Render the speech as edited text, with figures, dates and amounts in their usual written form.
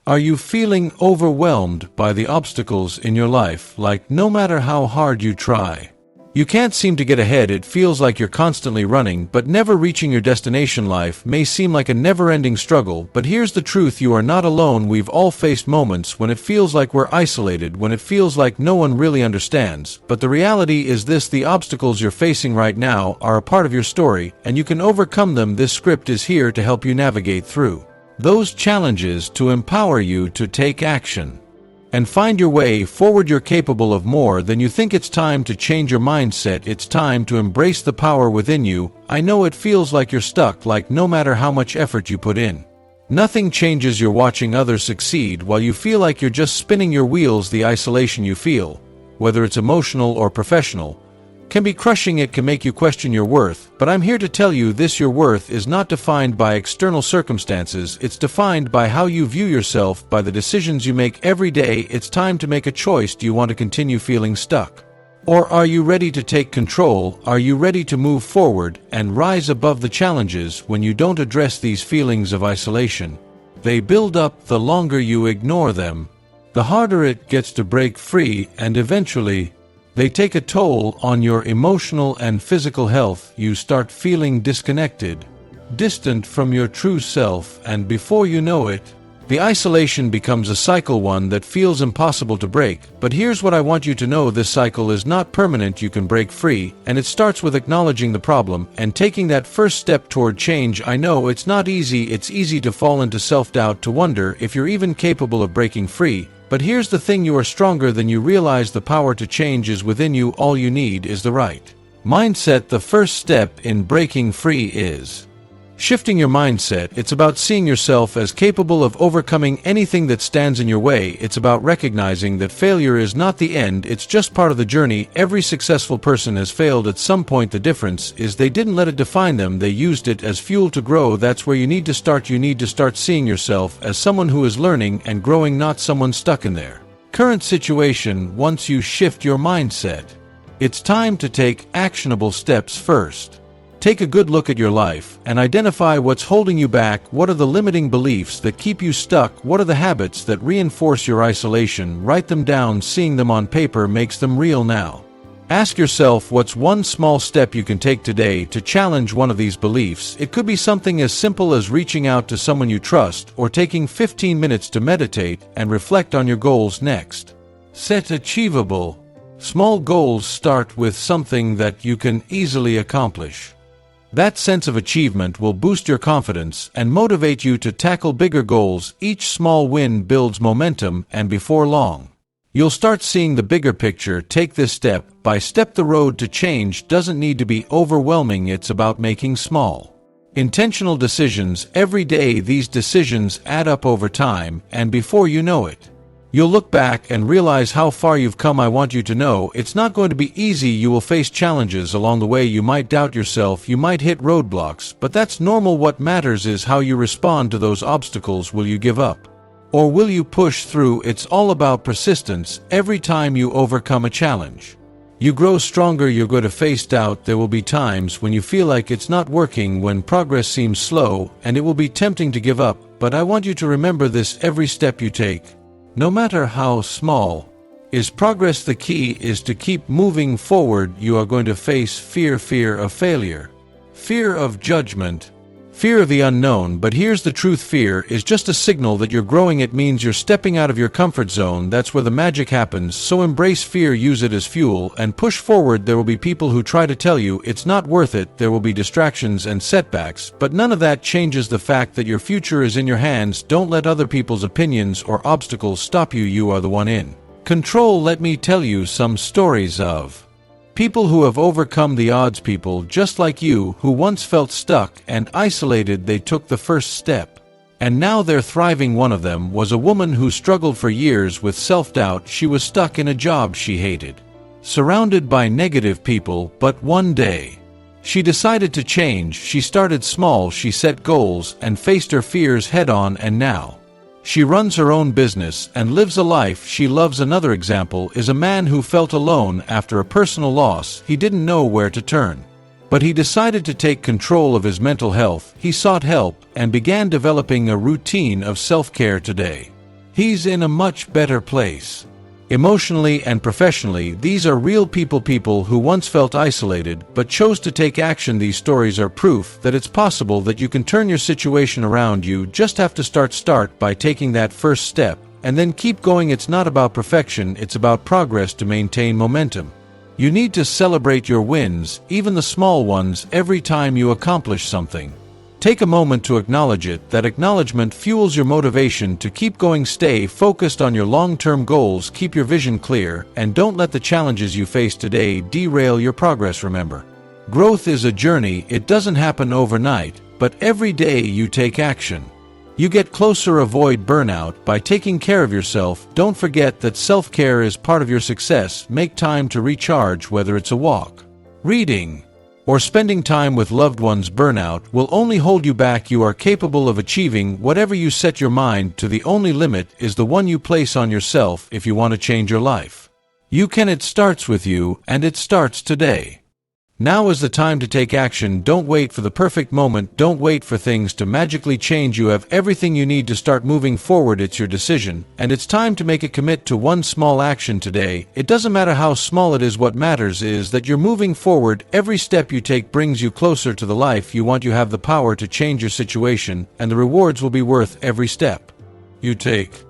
Are you feeling overwhelmed by the obstacles in your life, like no matter how hard you try, you can't seem to get ahead? It feels like you're constantly running, but never reaching your destination. Life may seem like a never-ending struggle, but here's the truth: you are not alone. We've all faced moments when it feels like we're isolated, when it feels like no one really understands. But the reality is this: the obstacles you're facing right now are a part of your story, and you can overcome them. This script is here to help you navigate through those challenges, to empower you to take action and find your way forward. You're capable of more than you think. It's time to change your mindset. It's time to embrace the power within you. I know it feels like you're stuck, like no matter how much effort you put in, nothing changes. You're watching others succeed while you feel like you're just spinning your wheels. The isolation you feel, whether it's emotional or professional, can be crushing. It can make you question your worth, but I'm here to tell you this: your worth is not defined by external circumstances. It's defined by how you view yourself, by the decisions you make every day. It's time to make a choice. Do you want to continue feeling stuck? Or are you ready to take control? Are you ready to move forward and rise above the challenges? When you don't address these feelings of isolation, they build up. The longer you ignore them, the harder it gets to break free, and eventually, they take a toll on your emotional and physical health. You start feeling disconnected, distant from your true self, and before you know it, the isolation becomes a cycle, one that feels impossible to break. But here's what I want you to know: this cycle is not permanent. You can break free, and it starts with acknowledging the problem and taking that first step toward change. I know it's not easy. It's easy to fall into self-doubt, to wonder if you're even capable of breaking free. But here's the thing: you are stronger than you realize. The power to change is within you. All you need is the right mindset. The first step in breaking free is shifting your mindset. It's about seeing yourself as capable of overcoming anything that stands in your way. It's about recognizing that failure is not the end, it's just part of the journey. Every successful person has failed at some point. The difference is they didn't let it define them, they used it as fuel to grow. That's where you need to start. You need to start seeing yourself as someone who is learning and growing, not someone stuck in their current situation. Once you shift your mindset, it's time to take actionable steps. First, take a good look at your life and identify what's holding you back. What are the limiting beliefs that keep you stuck? What are the habits that reinforce your isolation? Write them down. Seeing them on paper makes them real now. Ask yourself, what's one small step you can take today to challenge one of these beliefs? It could be something as simple as reaching out to someone you trust, or taking 15 minutes to meditate and reflect on your goals. Next, set achievable, small goals. Start with something that you can easily accomplish. That sense of achievement will boost your confidence and motivate you to tackle bigger goals. Each small win builds momentum, and before long, you'll start seeing the bigger picture. Take this step by step. The road to change doesn't need to be overwhelming. It's about making small, intentional decisions every day. These decisions add up over time, and before you know it, you'll look back and realize how far you've come. I want you to know it's not going to be easy. You will face challenges along the way. You might doubt yourself. You might hit roadblocks, but that's normal. What matters is how you respond to those obstacles. Will you give up, or will you push through? It's all about persistence. Every time you overcome a challenge, you grow stronger. You're going to face doubt. There will be times when you feel like it's not working, when progress seems slow, and it will be tempting to give up. But I want you to remember this: every step you take, no matter how small, is progress. The key is to keep moving forward. You are going to face fear of failure, fear of judgment, fear of the unknown. But here's the truth: fear is just a signal that you're growing. It means you're stepping out of your comfort zone. That's where the magic happens. So embrace fear, use it as fuel, and push forward. There will be people who try to tell you it's not worth it. There will be distractions and setbacks, but none of that changes the fact that your future is in your hands. Don't let other people's opinions or obstacles stop you. You are the one in control. Let me tell you some stories of people who have overcome the odds, people just like you who once felt stuck and isolated. They took the first step, and now they're thriving. One of them was a woman who struggled for years with self-doubt. She was stuck in a job she hated, surrounded by negative people, but one day, she decided to change. She started small, she set goals, and faced her fears head-on, and now she runs her own business and lives a life she loves. Another example is a man who felt alone after a personal loss. He didn't know where to turn, but he decided to take control of his mental health. He sought help and began developing a routine of self-care. Today, He's in a much better place. Emotionally and professionally, these are real people who once felt isolated but chose to take action. These stories are proof that it's possible that you can turn your situation around. You just have to start by taking that first step, and then keep going. It's not about perfection, it's about progress to maintain momentum. You need to celebrate your wins, even the small ones, every time you accomplish something. Take a moment to acknowledge it. That acknowledgement fuels your motivation to keep going. Stay focused on your long-term goals, keep your vision clear, and don't let the challenges you face today derail your progress. Remember, growth is a journey. It doesn't happen overnight, but every day you take action, you get closer. Avoid burnout by taking care of yourself. Don't forget that self-care is part of your success. Make time to recharge, whether it's a walk, reading, or spending time with loved ones. Burnout will only hold you back. You are capable of achieving whatever you set your mind to. The only limit is the one you place on yourself. If you want to change your life, you can. It starts with you, and it starts today. Now is the time to take action. Don't wait for the perfect moment. Don't wait for things to magically change. You have everything you need to start moving forward. It's your decision, and it's time to make a commit to one small action today. It doesn't matter how small it is. What matters is that you're moving forward. Every step you take brings you closer to the life you want. You have the power to change your situation, and the rewards will be worth every step you take.